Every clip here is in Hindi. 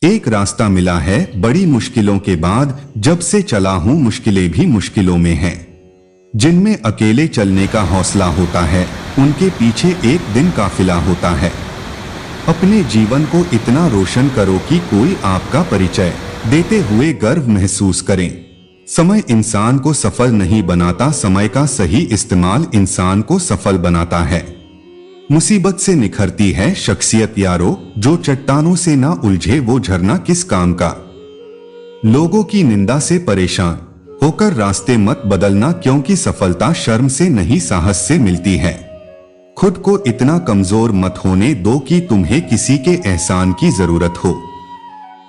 एक रास्ता मिला है बड़ी मुश्किलों के बाद, जब से चला हूं मुश्किलें भी मुश्किलों में हैं। जिनमें अकेले चलने का हौसला होता है, उनके पीछे एक दिन काफिला होता है। अपने जीवन को इतना रोशन करो कि कोई आपका परिचय देते हुए गर्व महसूस करें। समय इंसान को सफल नहीं बनाता, समय का सही इस्तेमाल इंसान को सफल बनाता है। मुसीबत से निखरती है शख्सियत यारो, जो चट्टानों से ना उलझे वो झरना किस काम का। लोगों की निंदा से परेशान होकर रास्ते मत बदलना, क्योंकि सफलता शर्म से नहीं साहस से मिलती है। खुद को इतना कमजोर मत होने दो कि तुम्हें किसी के एहसान की जरूरत हो।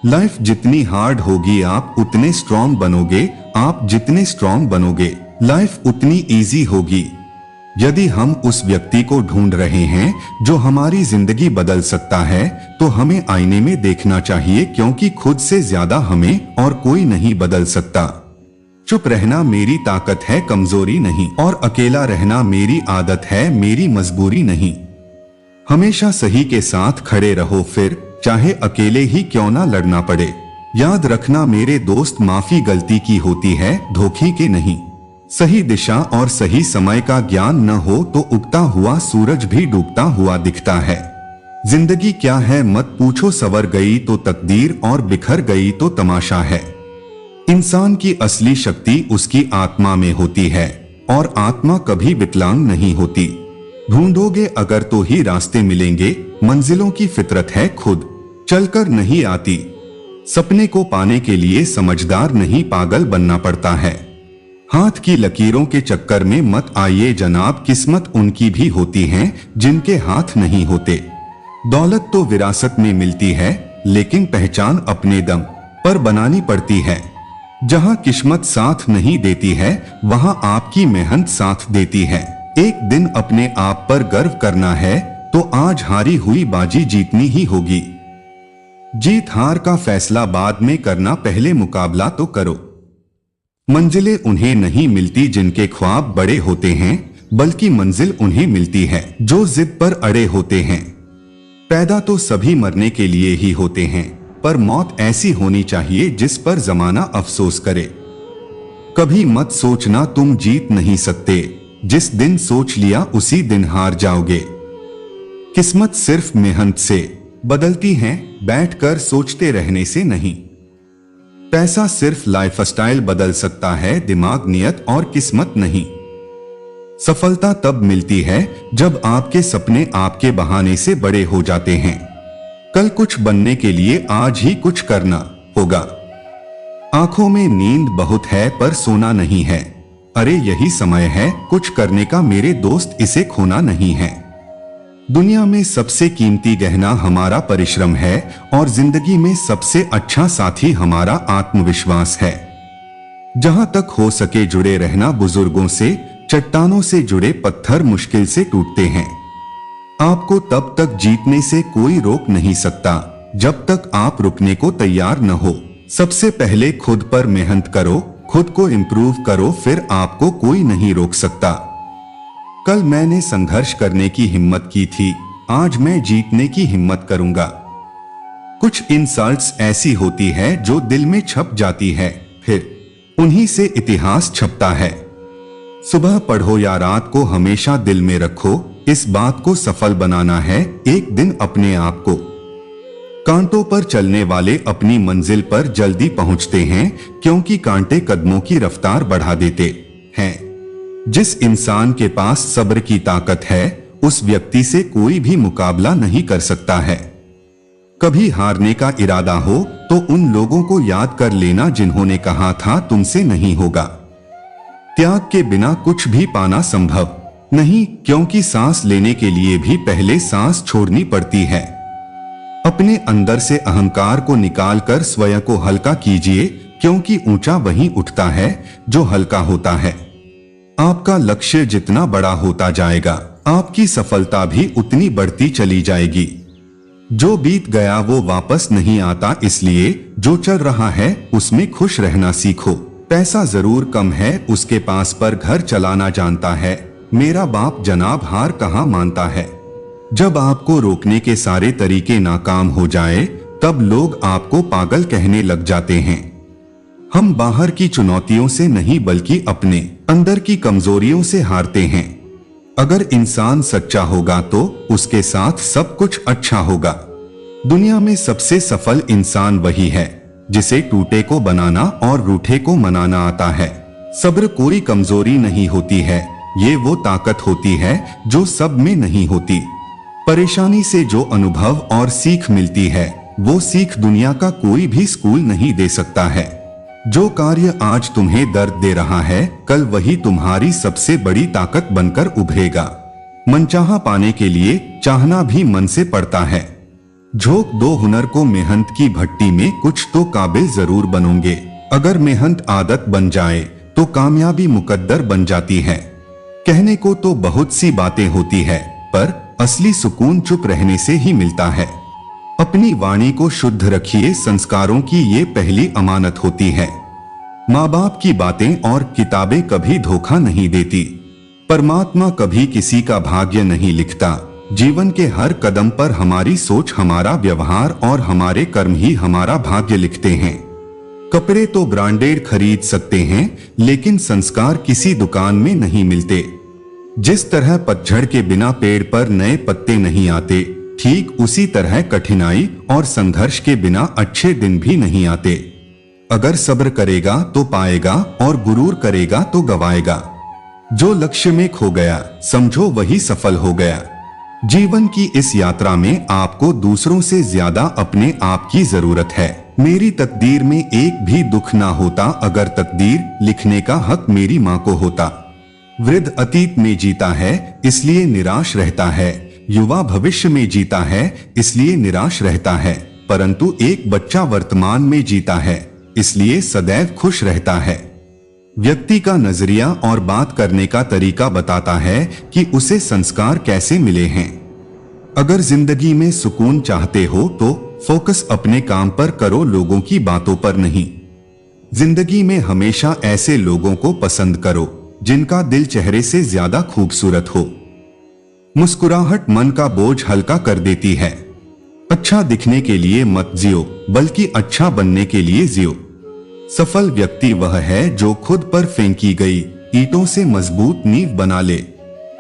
लाइफ जितनी हार्ड होगी आप उतने स्ट्रॉन्ग बनोगे, आप जितने स्ट्रॉन्ग बनोगे लाइफ उतनी इजी होगी। यदि हम उस व्यक्ति को ढूंढ रहे हैं जो हमारी जिंदगी बदल सकता है, तो हमें आईने में देखना चाहिए, क्योंकि खुद से ज्यादा हमें और कोई नहीं बदल सकता। चुप रहना मेरी ताकत है, कमजोरी नहीं, और अकेला रहना मेरी आदत है, मेरी मजबूरी नहीं। हमेशा सही के साथ खड़े रहो, फिर चाहे अकेले ही क्यों ना लड़ना पड़े। याद रखना मेरे दोस्त, माफी गलती की होती है, धोखे के नहीं। सही दिशा और सही समय का ज्ञान न हो तो उगता हुआ सूरज भी डूबता हुआ दिखता है। जिंदगी क्या है मत पूछो, सवर गई तो तकदीर और बिखर गई तो तमाशा है। इंसान की असली शक्ति उसकी आत्मा में होती है, और आत्मा कभी विकलांग नहीं होती। ढूंढोगे अगर तो ही रास्ते मिलेंगे, मंजिलों की फितरत है खुद चलकर नहीं आती। सपने को पाने के लिए समझदार नहीं पागल बनना पड़ता है। हाथ की लकीरों के चक्कर में मत आइए जनाब, किस्मत उनकी भी होती है जिनके हाथ नहीं होते। दौलत तो विरासत में मिलती है, लेकिन पहचान अपने दम पर बनानी पड़ती है। जहां किस्मत साथ नहीं देती है, वहां आपकी मेहनत साथ देती है। एक दिन अपने आप पर गर्व करना है, तो आज हारी हुई बाजी जीतनी ही होगी। जीत हार का फैसला बाद में करना, पहले मुकाबला तो करो। मंजिलें उन्हें नहीं मिलती जिनके ख्वाब बड़े होते हैं, बल्कि मंजिल उन्हें मिलती है जो जिद पर अड़े होते हैं। पैदा तो सभी मरने के लिए ही होते हैं, पर मौत ऐसी होनी चाहिए जिस पर जमाना अफसोस करे। कभी मत सोचना तुम जीत नहीं सकते, जिस दिन सोच लिया उसी दिन हार जाओगे। किस्मत सिर्फ मेहनत से बदलती है, बैठकर सोचते रहने से नहीं। पैसा सिर्फ लाइफस्टाइल बदल सकता है, दिमाग, नियत और किस्मत नहीं। सफलता तब मिलती है जब आपके सपने आपके बहाने से बड़े हो जाते हैं। कल कुछ बनने के लिए आज ही कुछ करना होगा। आंखों में नींद बहुत है पर सोना नहीं है। अरे यही समय है कुछ करने का मेरे दोस्त, इसे खोना नहीं है। दुनिया में सबसे कीमती गहना हमारा परिश्रम है, और जिंदगी में सबसे अच्छा साथी हमारा आत्मविश्वास है। जहां तक हो सके जुड़े रहना बुजुर्गों से, चट्टानों से जुड़े पत्थर मुश्किल से टूटते हैं। आपको तब तक जीतने से कोई रोक नहीं सकता जब तक आप रुकने को तैयार न हो। सबसे पहले खुद पर मेहनत करो, खुद को इम्प्रूव करो, फिर आपको कोई नहीं रोक सकता। कल मैंने संघर्ष करने की हिम्मत की थी, आज मैं जीतने की हिम्मत करूंगा। कुछ इंसल्ट्स ऐसी होती है जो दिल में छप जाती है, फिर उन्हीं से इतिहास छपता है। सुबह पढ़ो या रात को हमेशा दिल में रखो, इस बात को सफल बनाना है एक दिन अपने आप को। कांटों पर चलने वाले अपनी मंजिल पर जल्दी पहुंचते हैं, क्योंकि कांटे कदमों की रफ्तार बढ़ा देते हैं। जिस इंसान के पास सब्र की ताकत है, उस व्यक्ति से कोई भी मुकाबला नहीं कर सकता है। कभी हारने का इरादा हो तो उन लोगों को याद कर लेना जिन्होंने कहा था तुमसे नहीं होगा। त्याग के बिना कुछ भी पाना संभव नहीं, क्योंकि सांस लेने के लिए भी पहले सांस छोड़नी पड़ती है। अपने अंदर से अहंकार को निकालकर स्वयं को हल्का कीजिए, क्योंकि ऊंचा वहीं उठता है जो हल्का होता है। आपका लक्ष्य जितना बड़ा होता जाएगा, आपकी सफलता भी उतनी बढ़ती चली जाएगी। जो बीत गया वो वापस नहीं आता, इसलिए जो चल रहा है उसमें खुश रहना सीखो। पैसा जरूर कम है उसके पास, पर घर चलाना जानता है। मेरा बाप जनाब हार कहाँ मानता है। जब आपको रोकने के सारे तरीके नाकाम हो जाए, तब लोग आपको पागल कहने लग जाते हैं। हम बाहर की चुनौतियों से नहीं बल्कि अपने अंदर की कमजोरियों से हारते हैं। अगर इंसान सच्चा होगा तो उसके साथ सब कुछ अच्छा होगा। दुनिया में सबसे सफल इंसान वही है जिसे टूटे को बनाना और रूठे को मनाना आता है। सब्र कोई कमजोरी नहीं होती है, ये वो ताकत होती है जो सब में नहीं होती। परेशानी से जो अनुभव और सीख मिलती है वो सीख दुनिया का कोई भी स्कूल नहीं दे सकता है। जो कार्य आज तुम्हें दर्द दे रहा है कल वही तुम्हारी सबसे बड़ी ताकत बनकर उभरेगा। मनचाहा पाने के लिए चाहना भी मन से पड़ता है। झोंक दो हुनर को मेहनत की भट्टी में, कुछ तो काबिल जरूर बनोगे। अगर मेहनत आदत बन जाए तो कामयाबी मुकद्दर बन जाती है। कहने को तो बहुत सी बातें होती है पर असली सुकून चुप रहने से ही मिलता है। अपनी वाणी को शुद्ध रखिए, संस्कारों की ये पहली अमानत होती है। माँ बाप की बातें और किताबें कभी धोखा नहीं देती। परमात्मा कभी किसी का भाग्य नहीं लिखता। जीवन के हर कदम पर हमारी सोच, हमारा व्यवहार और हमारे कर्म ही हमारा भाग्य लिखते हैं। कपड़े तो ब्रांडेड खरीद सकते हैं लेकिन संस्कार किसी दुकान में नहीं मिलते। जिस तरह पतझड़ के बिना पेड़ पर नए पत्ते नहीं आते, ठीक उसी तरह कठिनाई और संघर्ष के बिना अच्छे दिन भी नहीं आते। अगर सब्र करेगा तो पाएगा और गुरूर करेगा तो गवाएगा। जो लक्ष्य में खो गया समझो वही सफल हो गया। जीवन की इस यात्रा में आपको दूसरों से ज्यादा अपने आप की जरूरत है। मेरी तकदीर में एक भी दुख ना होता अगर तकदीर लिखने का हक मेरी माँ को होता। वृद्ध अतीत में जीता है इसलिए निराश रहता है, युवा भविष्य में जीता है इसलिए निराश रहता है, परंतु एक बच्चा वर्तमान में जीता है इसलिए सदैव खुश रहता है। व्यक्ति का नजरिया और बात करने का तरीका बताता है कि उसे संस्कार कैसे मिले हैं। अगर जिंदगी में सुकून चाहते हो तो फोकस अपने काम पर करो, लोगों की बातों पर नहीं। जिंदगी में हमेशा ऐसे लोगों को पसंद करो जिनका दिल चेहरे से ज्यादा खूबसूरत हो। मुस्कुराहट मन का बोझ हल्का कर देती है। अच्छा दिखने के लिए मत जियो बल्कि अच्छा बनने के लिए जियो। सफल व्यक्ति वह है जो खुद पर फेंकी गई ईंटों से मजबूत नींव बना ले।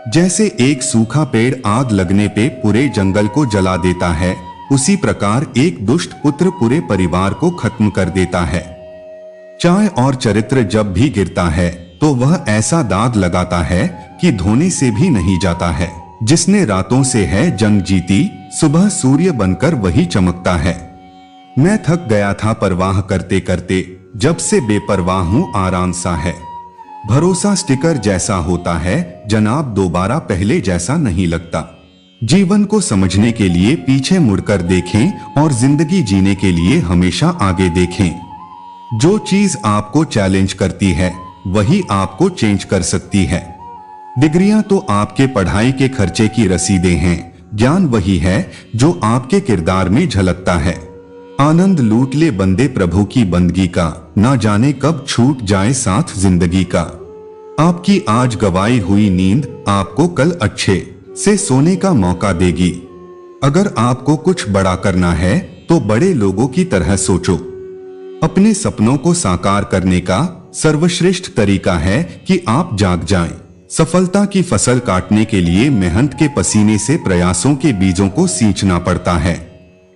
जैसे एक सूखा पेड़ आग लगने पे पूरे जंगल को जला देता है, उसी प्रकार एक दुष्ट पुत्र पूरे परिवार को खत्म कर देता है। चाय और चरित्र जब भी गिरता है तो वह ऐसा दाग लगाता है कि धोने से भी नहीं जाता है। जिसने रातों से है जंग जीती, सुबह सूर्य बनकर वही चमकता है। मैं थक गया था परवाह करते करते, जब से बेपरवाह हूँ आराम सा है। भरोसा स्टिकर जैसा होता है जनाब, दोबारा पहले जैसा नहीं लगता। जीवन को समझने के लिए पीछे मुड़कर देखें और जिंदगी जीने के लिए हमेशा आगे देखें। जो चीज आपको चैलेंज करती है वही आपको चेंज कर सकती है। डिग्रियां तो आपके पढ़ाई के खर्चे की रसीदें हैं, ज्ञान वही है जो आपके किरदार में झलकता है। आनंद लूट ले बंदे प्रभु की बंदगी का, ना जाने कब छूट जाए साथ जिंदगी का। आपकी आज गवाई हुई नींद आपको कल अच्छे से सोने का मौका देगी। अगर आपको कुछ बड़ा करना है तो बड़े लोगों की तरह सोचो। अपने सपनों को साकार करने का सर्वश्रेष्ठ तरीका है कि आप जाग जाएं। सफलता की फसल काटने के लिए मेहनत के पसीने से प्रयासों के बीजों को सींचना पड़ता है।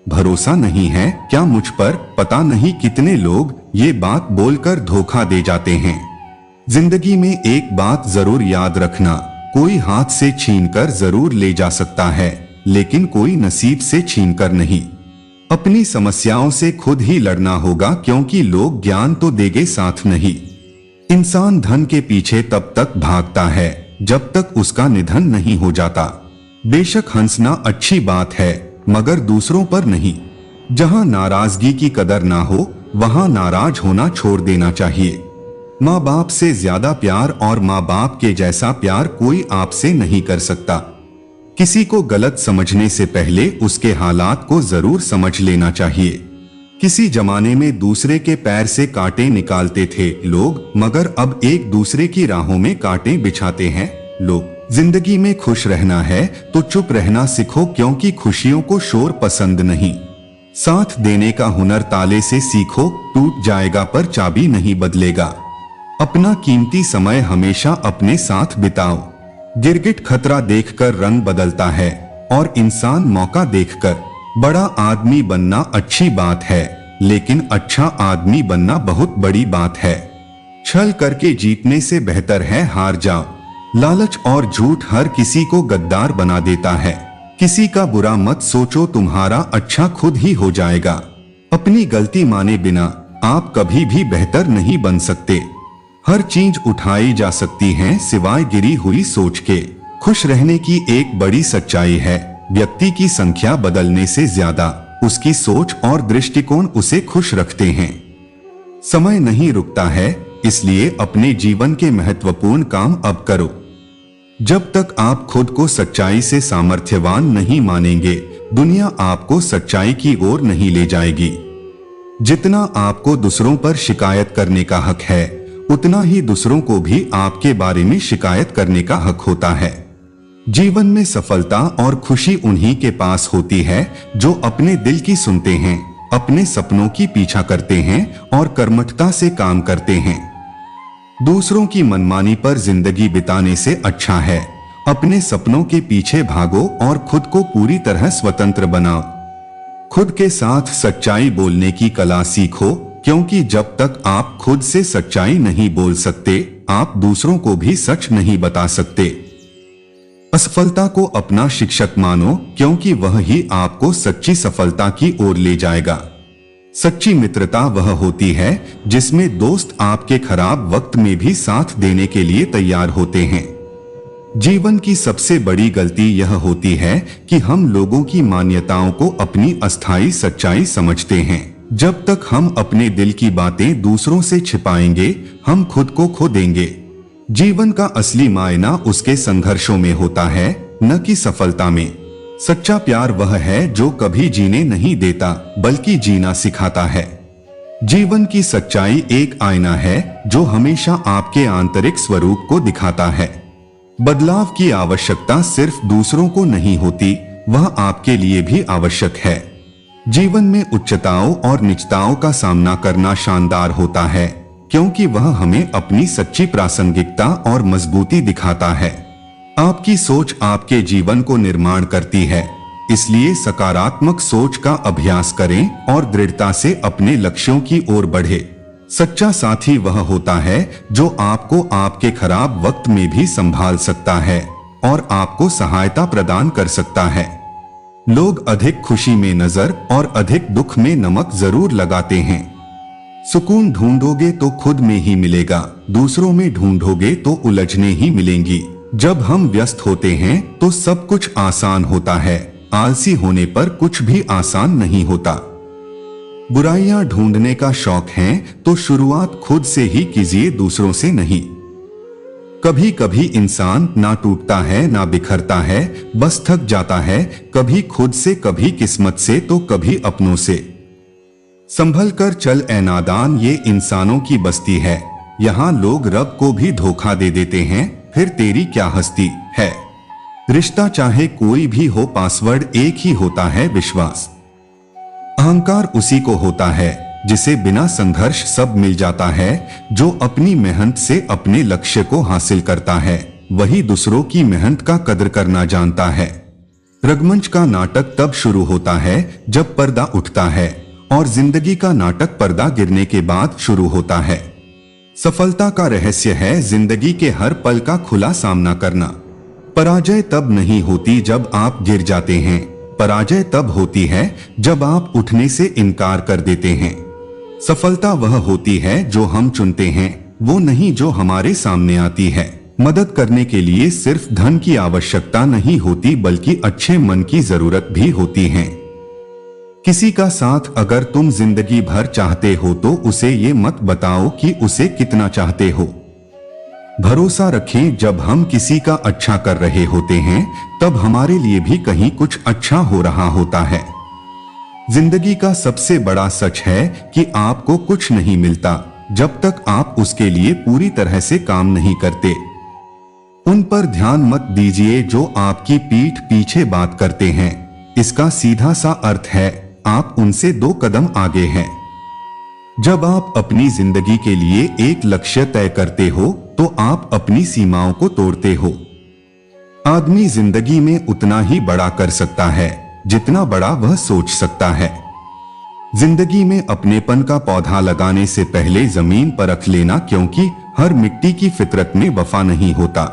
भरोसा नहीं है क्या मुझ पर, पता नहीं कितने लोग ये बात बोलकर धोखा दे जाते हैं। जिंदगी में एक बात जरूर याद रखना, कोई हाथ से छीनकर जरूर ले जा सकता है लेकिन कोई नसीब से छीनकर नहीं। अपनी समस्याओं से खुद ही लड़ना होगा क्योंकि लोग ज्ञान तो देंगे साथ नहीं। इंसान धन के पीछे तब तक भागता है जब तक उसका निधन नहीं हो जाता। बेशक हंसना अच्छी बात है मगर दूसरों पर नहीं। जहां नाराजगी की कदर ना हो वहां नाराज होना छोड़ देना चाहिए। माँ बाप से ज्यादा प्यार और माँ बाप के जैसा प्यार कोई आपसे नहीं कर सकता। किसी को गलत समझने से पहले उसके हालात को जरूर समझ लेना चाहिए। किसी जमाने में दूसरे के पैर से कांटे निकालते थे लोग, मगर अब एक दूसरे की राहों में कांटे बिछाते हैं लोग। जिंदगी में खुश रहना है तो चुप रहना सीखो क्योंकि खुशियों को शोर पसंद नहीं। साथ देने का हुनर ताले से सीखो, टूट जाएगा पर चाबी नहीं बदलेगा। अपना कीमती समय हमेशा अपने साथ बिताओ। गिरगिट खतरा देखकर रंग बदलता है और इंसान मौका देखकर। बड़ा आदमी बनना अच्छी बात है, लेकिन अच्छा आदमी बनना बहुत बड़ी बात है। छल करके जीतने से बेहतर है हार जाओ। लालच और झूठ हर किसी को गद्दार बना देता है। किसी का बुरा मत सोचो, तुम्हारा अच्छा खुद ही हो जाएगा। अपनी गलती माने बिना आप कभी भी बेहतर नहीं बन सकते। हर चीज उठाई जा सकती है सिवाय गिरी हुई सोच के। खुश रहने की एक बड़ी सच्चाई है, व्यक्ति की संख्या बदलने से ज्यादा उसकी सोच और दृष्टिकोण उसे खुश रखते हैं। समय नहीं रुकता है, इसलिए अपने जीवन के महत्वपूर्ण काम अब करो। जब तक आप खुद को सच्चाई से सामर्थ्यवान नहीं मानेंगे, दुनिया आपको सच्चाई की ओर नहीं ले जाएगी। जितना आपको दूसरों पर शिकायत करने का हक है, उतना ही दूसरों को भी आपके बारे में शिकायत करने का हक होता है। जीवन में सफलता और खुशी उन्हीं के पास होती है जो अपने दिल की सुनते हैं, अपने सपनों की पीछा करते हैं और कर्मठता से काम करते हैं। दूसरों की मनमानी पर जिंदगी बिताने से अच्छा है अपने सपनों के पीछे भागो और खुद को पूरी तरह स्वतंत्र बनाओ। खुद के साथ सच्चाई बोलने की कला सीखो, क्योंकि जब तक आप खुद से सच्चाई नहीं बोल सकते, आप दूसरों को भी सच नहीं बता सकते। असफलता को अपना शिक्षक मानो, क्योंकि वह ही आपको सच्ची सफलता की ओर ले जाएगा। सच्ची मित्रता वह होती है जिसमें दोस्त आपके खराब वक्त में भी साथ देने के लिए तैयार होते हैं। जीवन की सबसे बड़ी गलती यह होती है कि हम लोगों की मान्यताओं को अपनी अस्थायी सच्चाई समझते हैं। जब तक हम अपने दिल की बातें दूसरों से छिपाएंगे, हम खुद को खो देंगे। जीवन का असली मायना उसके संघर्षों में होता है, न कि सफलता में। सच्चा प्यार वह है जो कभी जीने नहीं देता, बल्कि जीना सिखाता है। जीवन की सच्चाई एक आईना है जो हमेशा आपके आंतरिक स्वरूप को दिखाता है। बदलाव की आवश्यकता सिर्फ दूसरों को नहीं होती, वह आपके लिए भी आवश्यक है। जीवन में उच्चताओं और नीचताओं का सामना करना शानदार होता है, क्योंकि वह हमें अपनी सच्ची प्रासंगिकता और मजबूती दिखाता है। आपकी सोच आपके जीवन को निर्माण करती है, इसलिए सकारात्मक सोच का अभ्यास करें और दृढ़ता से अपने लक्ष्यों की ओर बढ़े। सच्चा साथी वह होता है जो आपको आपके खराब वक्त में भी संभाल सकता है और आपको सहायता प्रदान कर सकता है। लोग अधिक खुशी में नजर और अधिक दुख में नमक जरूर लगाते हैं। सुकून ढूंढोगे तो खुद में ही मिलेगा, दूसरों में ढूंढोगे तो उलझने ही मिलेंगी। जब हम व्यस्त होते हैं तो सब कुछ आसान होता है, आलसी होने पर कुछ भी आसान नहीं होता। बुराइयां ढूंढने का शौक है तो शुरुआत खुद से ही कीजिए, दूसरों से नहीं। कभी कभी इंसान ना टूटता है ना बिखरता है, बस थक जाता है, कभी खुद से, कभी किस्मत से, तो कभी अपनों से। संभल कर चल ए नादान, ये इंसानों की बस्ती है। यहाँ लोग रब को भी धोखा दे देते हैं, फिर तेरी क्या हस्ती है। रिश्ता चाहे कोई भी हो, पासवर्ड एक ही होता है, विश्वास। अहंकार उसी को होता है जिसे बिना संघर्ष सब मिल जाता है। जो अपनी मेहनत से अपने लक्ष्य को हासिल करता है, वही दूसरों की मेहनत का कदर करना जानता है। रंगमंच का नाटक तब शुरू होता है जब पर्दा उठता है, और जिंदगी का नाटक पर्दा गिरने के बाद शुरू होता है। सफलता का रहस्य है जिंदगी के हर पल का खुला सामना करना। पराजय तब नहीं होती जब आप गिर जाते हैं, पराजय तब होती है जब आप उठने से इनकार कर देते हैं। सफलता वह होती है जो हम चुनते हैं, वो नहीं जो हमारे सामने आती है। मदद करने के लिए सिर्फ धन की आवश्यकता नहीं होती, बल्कि अच्छे मन की जरूरत भी होती है। किसी का साथ अगर तुम जिंदगी भर चाहते हो तो उसे ये मत बताओ कि उसे कितना चाहते हो। भरोसा रखें, जब हम किसी का अच्छा कर रहे होते हैं तब हमारे लिए भी कहीं कुछ अच्छा हो रहा होता है। जिंदगी का सबसे बड़ा सच है कि आपको कुछ नहीं मिलता जब तक आप उसके लिए पूरी तरह से काम नहीं करते। उन पर ध्यान मत दीजिए जो आपकी पीठ पीछे बात करते हैं। इसका सीधा सा अर्थ है आप उनसे 2 कदम आगे हैं। जब आप अपनी जिंदगी के लिए एक लक्ष्य तय करते हो तो आप अपनी सीमाओं को तोड़ते हो। आदमी जिंदगी में उतना ही बड़ा कर सकता है जितना बड़ा वह सोच सकता है। जिंदगी में अपनेपन का पौधा लगाने से पहले जमीन परख लेना, क्योंकि हर मिट्टी की फितरत में वफा नहीं होता।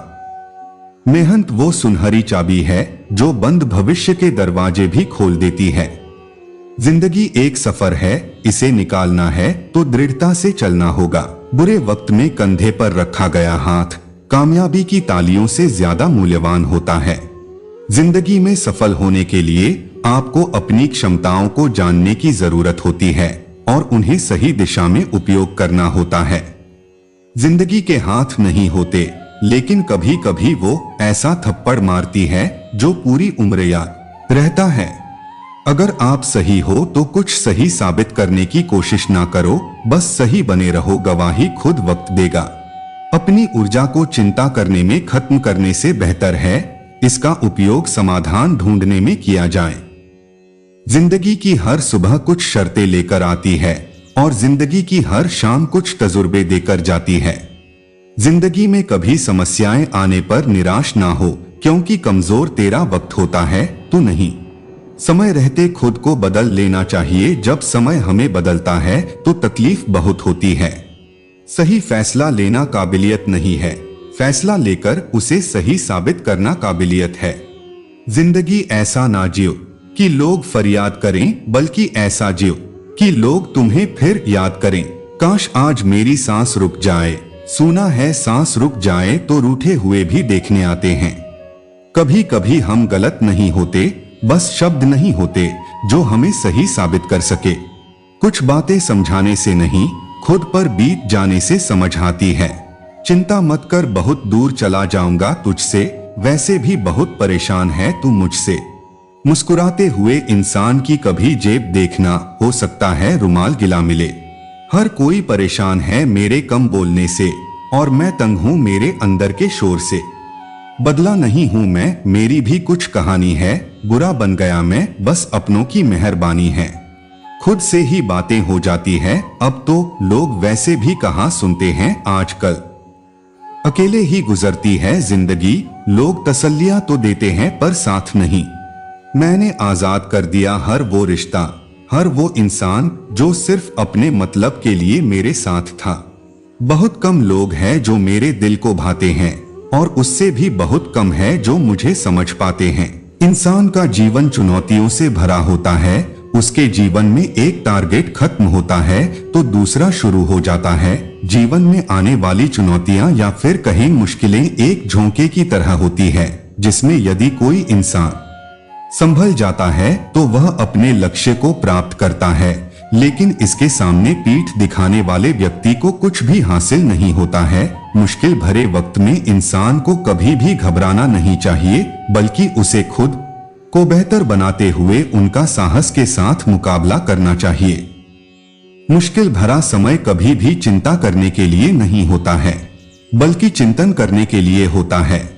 मेहनत वो सुनहरी चाबी है जो बंद भविष्य के दरवाजे भी खोल देती है। जिंदगी एक सफर है, इसे निकालना है तो दृढ़ता से चलना होगा। बुरे वक्त में कंधे पर रखा गया हाथ कामयाबी की तालियों से ज्यादा मूल्यवान होता है। जिंदगी में सफल होने के लिए आपको अपनी क्षमताओं को जानने की जरूरत होती है और उन्हें सही दिशा में उपयोग करना होता है। जिंदगी के हाथ नहीं होते, लेकिन कभी कभी वो ऐसा थप्पड़ मारती है जो पूरी उम्र याद रहता है। अगर आप सही हो तो कुछ सही साबित करने की कोशिश ना करो, बस सही बने रहो, गवाही खुद वक्त देगा। अपनी ऊर्जा को चिंता करने में खत्म करने से बेहतर है इसका उपयोग समाधान ढूंढने में किया जाए। जिंदगी की हर सुबह कुछ शर्तें लेकर आती है और जिंदगी की हर शाम कुछ तजुर्बे देकर जाती है। जिंदगी में कभी समस्याएं आने पर निराश ना हो, क्योंकि कमजोर तेरा वक्त होता है, तू नहीं। समय रहते खुद को बदल लेना चाहिए, जब समय हमें बदलता है तो तकलीफ बहुत होती है। सही फैसला लेना काबिलियत नहीं है, फैसला लेकर उसे सही साबित करना काबिलियत है। जिंदगी ऐसा ना जियो कि लोग फरियाद करें, बल्कि ऐसा जियो कि लोग तुम्हें फिर याद करें। काश आज मेरी सांस रुक जाए, सुना है सांस रुक जाए तो रूठे हुए भी देखने आते हैं। कभी कभी हम गलत नहीं होते, बस शब्द नहीं होते जो हमें सही साबित कर सके। कुछ बातें समझाने से नहीं, खुद पर बीत जाने से समझ आती है। चिंता मत कर, बहुत दूर चला जाऊंगा तुझसे, वैसे भी बहुत परेशान है तू मुझसे। मुस्कुराते हुए इंसान की कभी जेब देखना, हो सकता है रुमाल गिला मिले। हर कोई परेशान है मेरे कम बोलने से, और मैं तंग हूँ मेरे अंदर के शोर से। बदला नहीं हूँ मैं, मेरी भी कुछ कहानी है, बुरा बन गया मैं, बस अपनों की मेहरबानी है। खुद से ही बातें हो जाती है, अब तो लोग वैसे भी कहाँ सुनते हैं आजकल। अकेले ही गुजरती है जिंदगी, लोग तसल्लियां तो देते हैं पर साथ नहीं। मैंने आजाद कर दिया हर वो रिश्ता, हर वो इंसान जो सिर्फ अपने मतलब के लिए मेरे साथ था। बहुत कम लोग हैं जो मेरे दिल को भाते हैं, और उससे भी बहुत कम है जो मुझे समझ पाते हैं। इंसान का जीवन चुनौतियों से भरा होता है, उसके जीवन में एक टारगेट खत्म होता है तो दूसरा शुरू हो जाता है। जीवन में आने वाली चुनौतियां या फिर कहीं मुश्किलें एक झोंके की तरह होती है, जिसमें यदि कोई इंसान संभल जाता है तो वह अपने लक्ष्य को प्राप्त करता है, लेकिन इसके सामने पीठ दिखाने वाले व्यक्ति को कुछ भी हासिल नहीं होता है। मुश्किल भरे वक्त में इंसान को कभी भी घबराना नहीं चाहिए, बल्कि उसे खुद को बेहतर बनाते हुए उनका साहस के साथ मुकाबला करना चाहिए। मुश्किल भरा समय कभी भी चिंता करने के लिए नहीं होता है, बल्कि चिंतन करने के लिए होता है।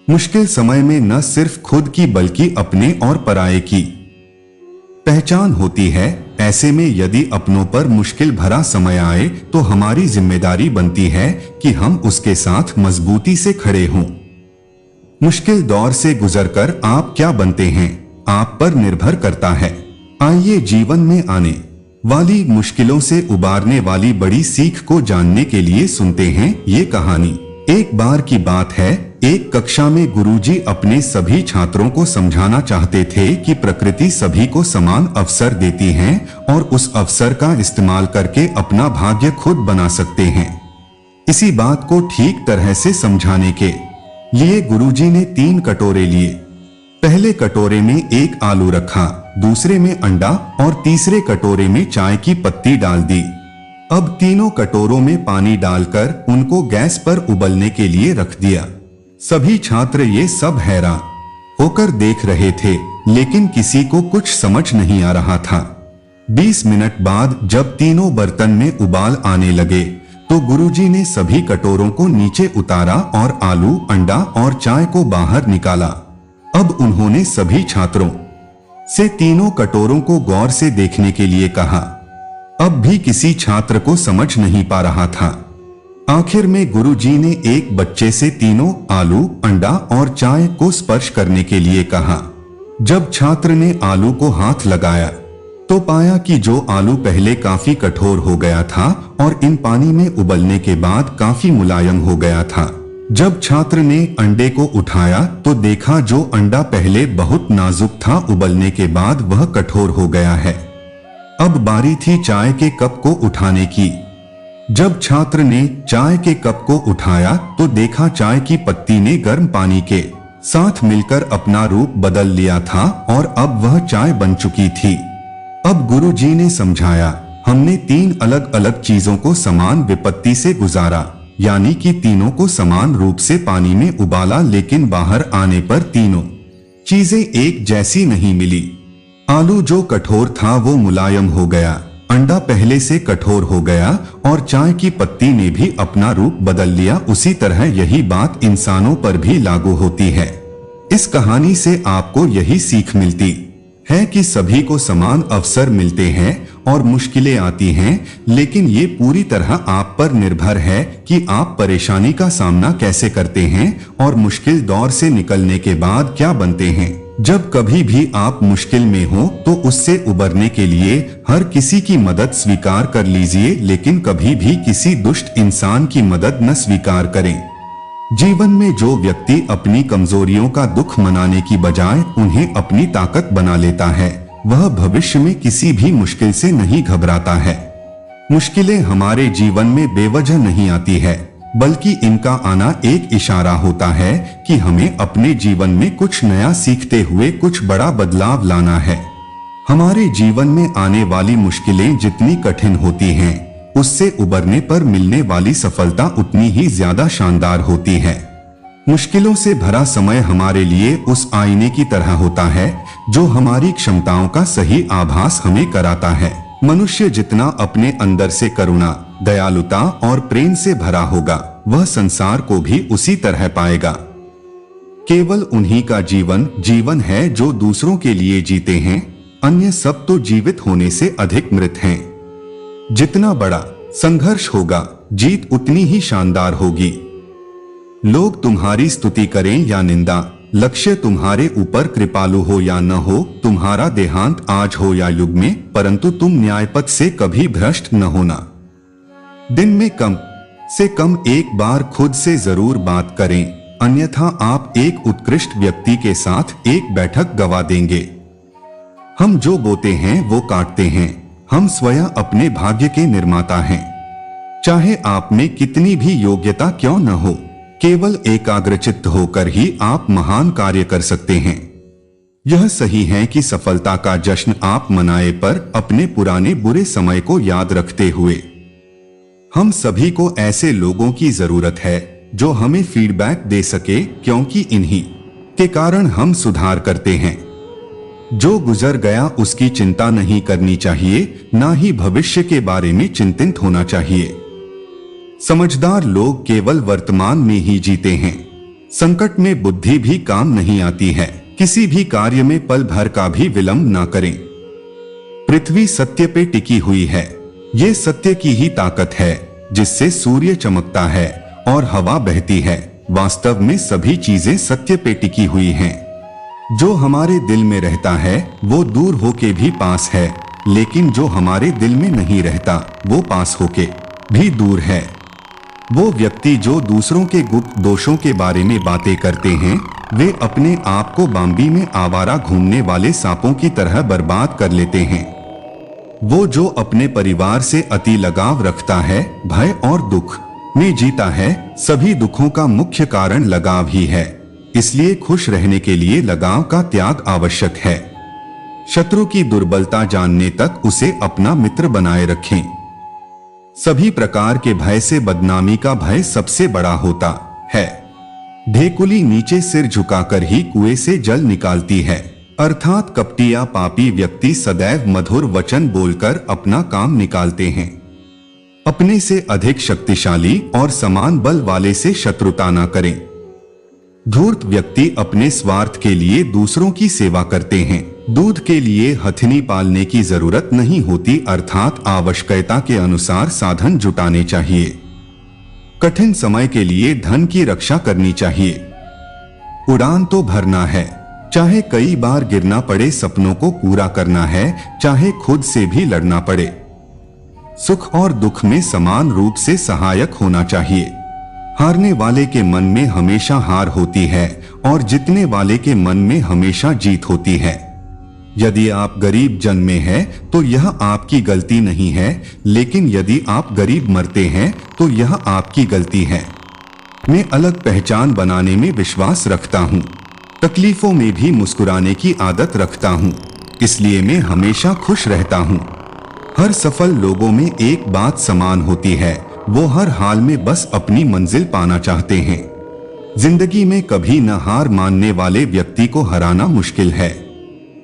मुश्किल समय में न सिर्फ खुद की बल्कि अपने और पराये की पहचान होती है। ऐसे में यदि अपनों पर मुश्किल भरा समय आए तो हमारी जिम्मेदारी बनती है कि हम उसके साथ मजबूती से खड़े हों। मुश्किल दौर से गुजरकर आप क्या बनते हैं, आप पर निर्भर करता है। आइए जीवन में आने वाली मुश्किलों से उबारने वाली बड़ी सीख को जानने के लिए सुनते हैं ये कहानी। एक बार की बात है, एक कक्षा में गुरुजी अपने सभी छात्रों को समझाना चाहते थे कि प्रकृति सभी को समान अवसर देती है और उस अवसर का इस्तेमाल करके अपना भाग्य खुद बना सकते हैं। इसी बात को ठीक तरह से समझाने के लिए गुरुजी ने 3 कटोरे लिए। पहले कटोरे में एक आलू रखा, दूसरे में अंडा और तीसरे कटोरे में चाय की पत्ती डाल दी। अब तीनों कटोरों में पानी डालकर उनको गैस पर उबलने के लिए रख दिया। सभी छात्र ये सब हैरान होकर देख रहे थे, लेकिन किसी को कुछ समझ नहीं आ रहा था। 20 मिनट बाद जब तीनों बर्तन में उबाल आने लगे तो गुरुजी ने सभी कटोरों को नीचे उतारा और आलू, अंडा और चाय को बाहर निकाला। अब उन्होंने सभी छात्रों से तीनों कटोरों को गौर से देखने के लिए कहा। अब भी किसी छात्र को समझ नहीं पा रहा था। आखिर में गुरुजी ने एक बच्चे से तीनों आलू, अंडा और चाय को स्पर्श करने के लिए कहा। जब छात्र ने आलू को हाथ लगाया तो पाया कि जो आलू पहले काफी कठोर हो गया था और इन पानी में उबलने के बाद काफी मुलायम हो गया था। जब छात्र ने अंडे को उठाया तो देखा जो अंडा पहले बहुत नाजुक था, उबलने के बाद वह कठोर हो गया है। अब बारी थी चाय के कप को उठाने की। जब छात्र ने चाय के कप को उठाया तो देखा चाय की पत्ती ने गर्म पानी के साथ मिलकर अपना रूप बदल लिया था और अब वह चाय बन चुकी थी। अब गुरुजी ने समझाया, हमने तीन अलग अलग चीजों को समान विपत्ति से गुजारा, यानी कि तीनों को समान रूप से पानी में उबाला, लेकिन बाहर आने पर तीनों चीजें एक जैसी नहीं मिली। आलू जो कठोर था वो मुलायम हो गया, अंडा पहले से कठोर हो गया और चाय की पत्ती ने भी अपना रूप बदल लिया। उसी तरह यही बात इंसानों पर भी लागू होती है। इस कहानी से आपको यही सीख मिलती है कि सभी को समान अवसर मिलते हैं और मुश्किलें आती हैं, लेकिन ये पूरी तरह आप पर निर्भर है कि आप परेशानी का सामना कैसे करते हैं और मुश्किल दौर से निकलने के बाद क्या बनते हैं। जब कभी भी आप मुश्किल में हो तो उससे उबरने के लिए हर किसी की मदद स्वीकार कर लीजिए, लेकिन कभी भी किसी दुष्ट इंसान की मदद न स्वीकार करें। जीवन में जो व्यक्ति अपनी कमजोरियों का दुख मनाने की बजाय उन्हें अपनी ताकत बना लेता है, वह भविष्य में किसी भी मुश्किल से नहीं घबराता है। मुश्किलें हमारे जीवन में बेवजह नहीं आती है, बल्कि इनका आना एक इशारा होता है कि हमें अपने जीवन में कुछ नया सीखते हुए कुछ बड़ा बदलाव लाना है। हमारे जीवन में आने वाली मुश्किलें जितनी कठिन होती हैं, उससे उबरने पर मिलने वाली सफलता उतनी ही ज्यादा शानदार होती है। मुश्किलों से भरा समय हमारे लिए उस आईने की तरह होता है जो हमारी क्षमताओं का सही आभास हमें कराता है। मनुष्य जितना अपने अंदर से करुणा, दयालुता और प्रेम से भरा होगा, वह संसार को भी उसी तरह पाएगा। केवल उन्हीं का जीवन है जो दूसरों के लिए जीते हैं, अन्य सब तो जीवित होने से अधिक मृत हैं। जितना बड़ा संघर्ष होगा, जीत उतनी ही शानदार होगी। लोग तुम्हारी स्तुति करें या निंदा, लक्ष्य तुम्हारे ऊपर कृपालु हो या न हो, तुम्हारा देहांत आज हो या युग में, परंतु तुम न्यायपथ से कभी भ्रष्ट न होना। दिन में कम से कम एक बार खुद से जरूर बात करें, अन्यथा आप एक उत्कृष्ट व्यक्ति के साथ एक बैठक गवा देंगे। हम जो बोते हैं वो काटते हैं, हम स्वयं अपने भाग्य के निर्माता हैं। चाहे आप में कितनी भी योग्यता क्यों न हो, केवल एकाग्रचित्त होकर ही आप महान कार्य कर सकते हैं। यह सही है कि सफलता का जश्न आप मनाए, पर अपने पुराने बुरे समय को याद रखते हुए। हम सभी को ऐसे लोगों की जरूरत है जो हमें फीडबैक दे सके, क्योंकि इन्हीं के कारण हम सुधार करते हैं। जो गुजर गया उसकी चिंता नहीं करनी चाहिए, ना ही भविष्य के बारे में चिंतित होना चाहिए। समझदार लोग केवल वर्तमान में ही जीते हैं। संकट में बुद्धि भी काम नहीं आती है। किसी भी कार्य में पल भर का भी विलंब ना करें। पृथ्वी सत्य पे टिकी हुई है। ये सत्य की ही ताकत है जिससे सूर्य चमकता है और हवा बहती है। वास्तव में सभी चीजें सत्य पे टिकी हुई हैं। जो हमारे दिल में रहता है वो दूर होके भी पास है, लेकिन जो हमारे दिल में नहीं रहता वो पास होके भी दूर है। वो व्यक्ति जो दूसरों के गुप्त दोषों के बारे में बातें करते हैं, वे अपने आप को बाम्बी में आवारा घूमने वाले सांपों की तरह बर्बाद कर लेते हैं। वो जो अपने परिवार से अति लगाव रखता है, भय और दुख में जीता है, सभी दुखों का मुख्य कारण लगाव ही है। इसलिए खुश रहने के लिए लगाव का त्याग आवश्यक है। शत्रु की दुर्बलता जानने तक उसे अपना मित्र बनाए रखें। सभी प्रकार के भय से बदनामी का भय सबसे बड़ा होता है। ढेकुली नीचे सिर झुकाकर ही कुएं से जल निकालती है, अर्थात कपटी या पापी व्यक्ति सदैव मधुर वचन बोलकर अपना काम निकालते हैं। अपने से अधिक शक्तिशाली और समान बल वाले से शत्रुता न करें। धूर्त व्यक्ति अपने स्वार्थ के लिए दूसरों की सेवा करते हैं। दूध के लिए हथनी पालने की जरूरत नहीं होती, अर्थात आवश्यकता के अनुसार साधन जुटाने चाहिए। कठिन समय के लिए धन की रक्षा करनी चाहिए। उड़ान तो भरना है, चाहे कई बार गिरना पड़े, सपनों को पूरा करना है, चाहे खुद से भी लड़ना पड़े। सुख और दुख में समान रूप से सहायक होना चाहिए। हारने वाले के मन में हमेशा हार होती है और जीतने वाले के मन में हमेशा जीत होती है। यदि आप गरीब जन्मे हैं तो यह आपकी गलती नहीं है, लेकिन यदि आप गरीब मरते हैं तो यह आपकी गलती है। मैं अलग पहचान बनाने में विश्वास रखता हूँ। तकलीफों में भी मुस्कुराने की आदत रखता हूँ, इसलिए मैं हमेशा खुश रहता हूँ। हर सफल लोगों में एक बात समान होती है, वो हर हाल में बस अपनी मंजिल पाना चाहते हैं। जिंदगी में कभी न हार मानने वाले व्यक्ति को हराना मुश्किल है।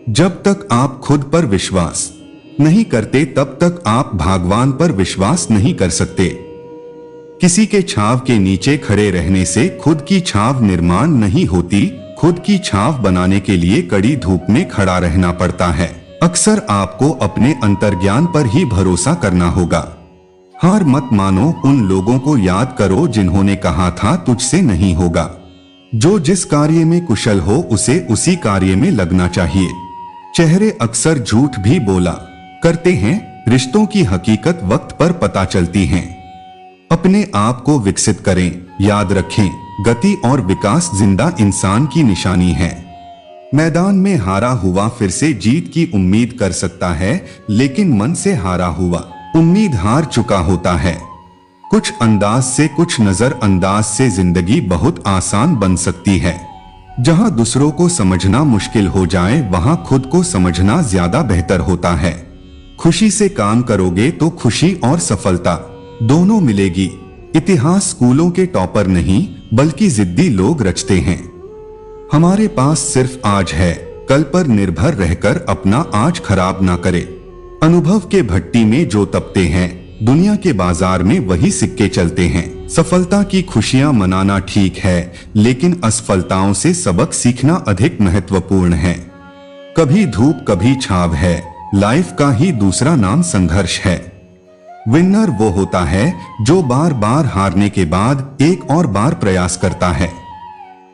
जब तक आप खुद पर विश्वास नहीं करते तब तक आप भगवान पर विश्वास नहीं कर सकते। किसी के छाव के नीचे खड़े रहने से खुद की छाव निर्माण नहीं होती, खुद की छाव बनाने के लिए कड़ी धूप में खड़ा रहना पड़ता है। अक्सर आपको अपने अंतर्ज्ञान पर ही भरोसा करना होगा। हार मत मानो, उन लोगों को याद करो जिन्होंने कहा था तुझसे नहीं होगा। जो जिस कार्य में कुशल हो उसे उसी कार्य में लगना चाहिए। चेहरे अक्सर झूठ भी बोला करते हैं, रिश्तों की हकीकत वक्त पर पता चलती हैं। अपने आप को विकसित करें, याद रखें, गति और विकास जिंदा इंसान की निशानी है। मैदान में हारा हुआ फिर से जीत की उम्मीद कर सकता है, लेकिन मन से हारा हुआ उम्मीद हार चुका होता है। कुछ अंदाज से, कुछ नजरअंदाज से जिंदगी बहुत आसान बन सकती है। जहां दूसरों को समझना मुश्किल हो जाए, वहां खुद को समझना ज्यादा बेहतर होता है। खुशी से काम करोगे तो खुशी और सफलता दोनों मिलेगी। इतिहास स्कूलों के टॉपर नहीं बल्कि जिद्दी लोग रचते हैं। हमारे पास सिर्फ आज है, कल पर निर्भर रहकर अपना आज खराब ना करे। अनुभव के भट्टी में जो तपते हैं, दुनिया के बाजार में वही सिक्के चलते हैं। सफलता की खुशियां मनाना ठीक है, लेकिन असफलताओं से सबक सीखना अधिक महत्वपूर्ण है। कभी धूप कभी छाव है, लाइफ का ही दूसरा नाम संघर्ष है। विनर वो होता है जो बार बार हारने के बाद एक और बार प्रयास करता है।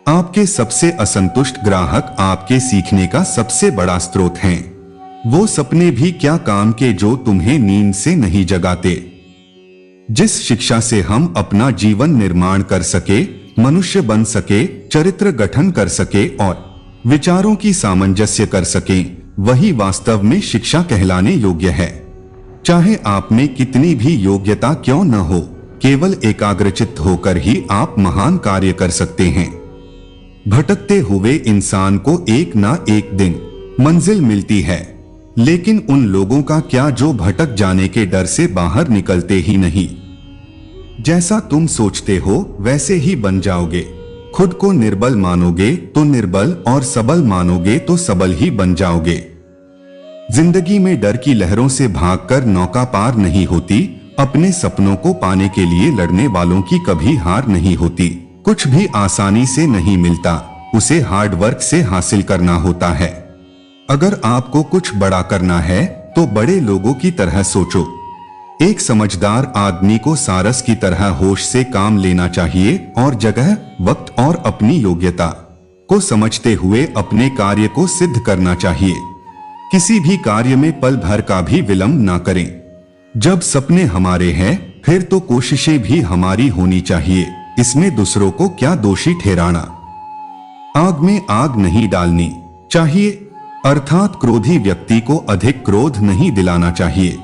आपके सबसे असंतुष्ट ग्राहक आपके सीखने का सबसे बड़ा स्रोत हैं। वो सपने भी क्या काम के जो तुम्हें नींद से नहीं जगाते। जिस शिक्षा से हम अपना जीवन निर्माण कर सके, मनुष्य बन सके, चरित्र गठन कर सके और विचारों की सामंजस्य कर सके, वही वास्तव में शिक्षा कहलाने योग्य है। चाहे आप में कितनी भी योग्यता क्यों न हो, केवल एकाग्रचित्त होकर ही आप महान कार्य कर सकते हैं। भटकते हुए इंसान को एक ना एक दिन मंजिल मिलती है, लेकिन उन लोगों का क्या जो भटक जाने के डर से बाहर निकलते ही नहीं। जैसा तुम सोचते हो वैसे ही बन जाओगे। खुद को निर्बल मानोगे तो निर्बल और सबल मानोगे तो सबल ही बन जाओगे। जिंदगी में डर की लहरों से भागकर नौका पार नहीं होती। अपने सपनों को पाने के लिए लड़ने वालों की कभी हार नहीं होती। कुछ भी आसानी से नहीं मिलता, उसे हार्ड वर्क से हासिल करना होता है। अगर आपको कुछ बड़ा करना है तो बड़े लोगों की तरह सोचो। एक समझदार आदमी को सारस की तरह होश से काम लेना चाहिए और जगह, वक्त और अपनी योग्यता को समझते हुए अपने कार्य को सिद्ध करना चाहिए। किसी भी कार्य में पल भर का भी विलंब ना करें। जब सपने हमारे हैं फिर तो कोशिशें भी हमारी होनी चाहिए, इसमें दूसरों को क्या दोषी ठहराना। आग में आग नहीं डालनी चाहिए, अर्थात क्रोधी व्यक्ति को अधिक क्रोध नहीं दिलाना चाहिए।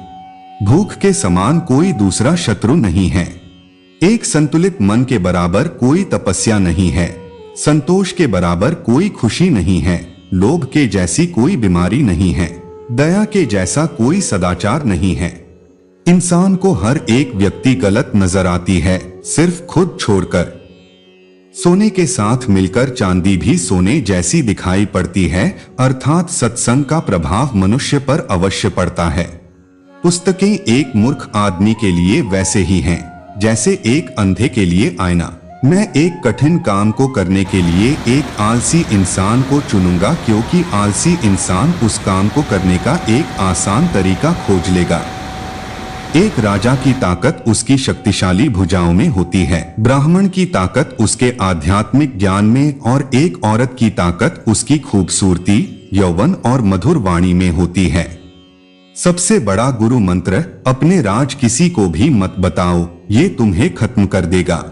भूख के समान कोई दूसरा शत्रु नहीं है। एक संतुलित मन के बराबर कोई तपस्या नहीं है। संतोष के बराबर कोई खुशी नहीं है। लोभ के जैसी कोई बीमारी नहीं है। दया के जैसा कोई सदाचार नहीं है। इंसान को हर एक व्यक्ति गलत नजर आती है, सिर्फ खुद छोड़कर। सोने के साथ मिलकर चांदी भी सोने जैसी दिखाई पड़ती है, अर्थात सत्संग का प्रभाव मनुष्य पर अवश्य पड़ता है। पुस्तकें एक मूर्ख आदमी के लिए वैसे ही हैं जैसे एक अंधे के लिए आईना। मैं एक कठिन काम को करने के लिए एक आलसी इंसान को चुनूंगा, क्योंकि आलसी इंसान उस काम को करने का एक आसान तरीका खोज लेगा। एक राजा की ताकत उसकी शक्तिशाली भुजाओं में होती है, ब्राह्मण की ताकत उसके आध्यात्मिक ज्ञान में और एक औरत की ताकत उसकी खूबसूरती, यौवन और मधुर वाणी में होती है। सबसे बड़ा गुरु मंत्र, अपने राज किसी को भी मत बताओ, ये तुम्हें खत्म कर देगा।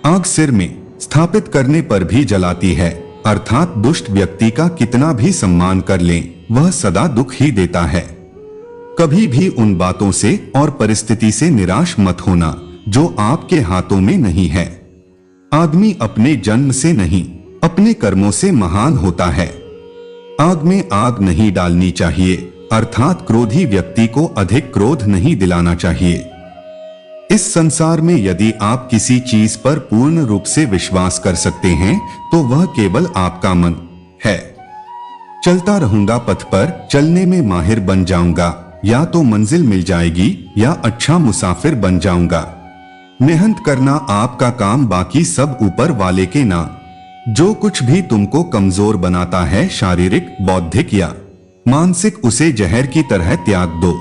आग सिर में स्थापित करने पर भी जलाती है, अर्थात दुष्ट व्यक्ति का कितना भी सम्मान कर लें, वह सदा दुख ही देता है। कभी भी उन बातों से और परिस्थिति से निराश मत होना जो आपके हाथों में नहीं है। आदमी अपने जन्म से नहीं, अपने कर्मों से महान होता है। आग में आग नहीं डालनी चाहिए, अर्थात क्रोधी व्यक्ति को अधिक क्रोध नहीं दिलाना चाहिए। इस संसार में यदि आप किसी चीज पर पूर्ण रूप से विश्वास कर सकते हैं तो वह केवल आपका मन है। चलता रहूंगा पथ पर, चलने में माहिर बन जाऊंगा, या तो मंजिल मिल जाएगी या अच्छा मुसाफिर बन जाऊंगा। मेहनत करना आपका काम, बाकी सब ऊपर वाले के नाम। जो कुछ भी तुमको कमजोर बनाता है, शारीरिक, बौद्धिक या मानसिक, उसे जहर की तरह त्याग दो।